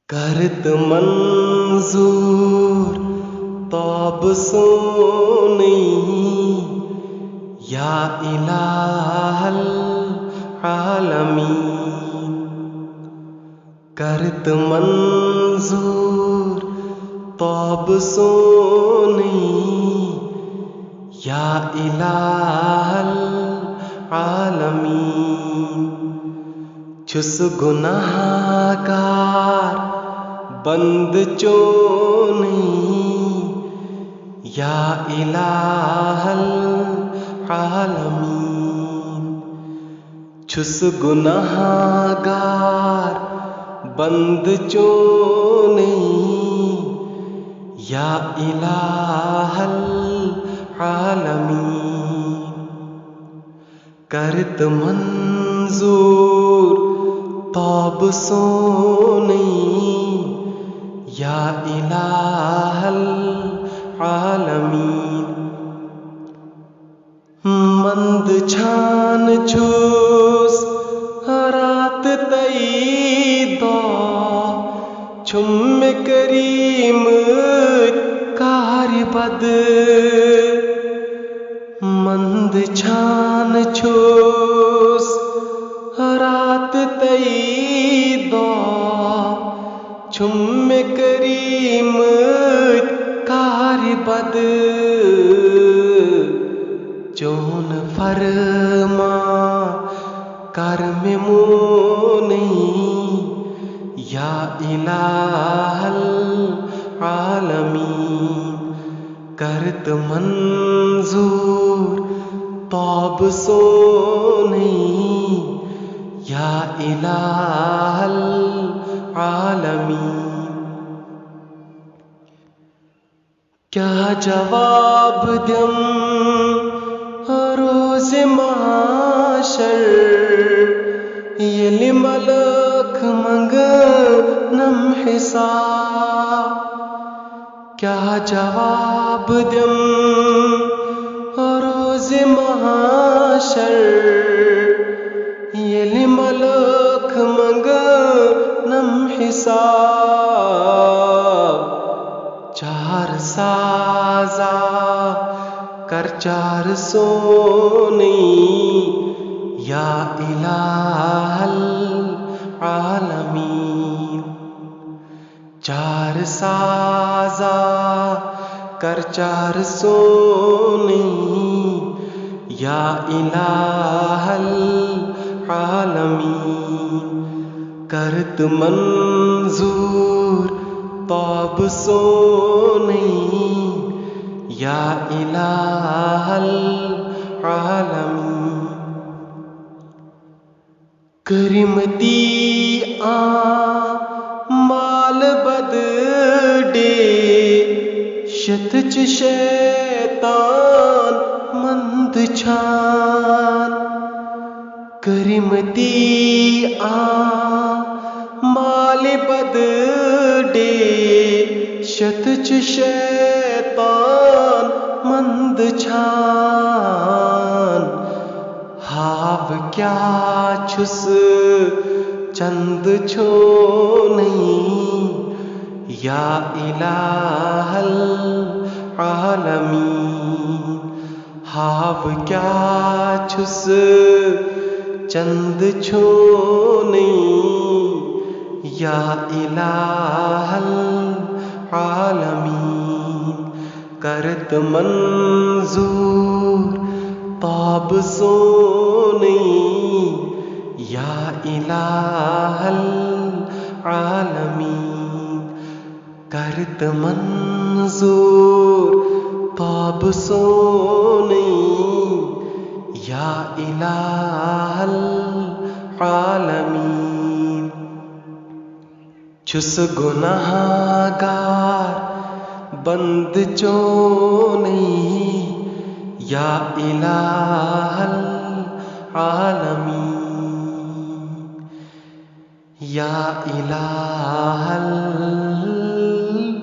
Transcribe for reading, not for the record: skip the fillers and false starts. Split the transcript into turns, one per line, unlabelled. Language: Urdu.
کرت منظور طاب سونی یا الہ العالمین، کرت منظور طاب سونی یا الہ العالمین، چھس گناہ گار بند چونی یا الہ العالمین، چھس گناہ گار بند چونی یا الہ العالمین، کرت منظور طاب سونی یا الہ العالمین، مند چھان چھوس رات تئی دو چھم کریم کار بد، مند چھان چھوس رات تئی دو چھم کریم کار بد، چون فرما کرم مونی یا الہ العالمین، کرت منظور طاب سونی یا الہ العالمین، کیا جواب دیم روز محشر، یلی ملک منگنم حساب، کیا جواب دیم روز محشر، یلی ملک منگنم حساب، چار سازا کر چار سونی یا الہ العالمین، چار سازا کر چار سونی یا الہ العالمین، کرت منظور طاب سونی یا الہ العالمین، کرمتی مال بد ڈے شتچ شیطان مند چھان، کرمتی مال بد ڈے شتچ شیطان مند چھان، ہاو کیا چھس چند چھونی یا الہ العالمین، ہاو کیا چھس چند چھونی یا الہ العالمین، کرت منظور طاب سونی یا الہ العالمین، کرت منظور طاب سونی یا الہ العالمین، چھس گناہ گار بند چونی یا الہ العالمین، یا الہ العالمین۔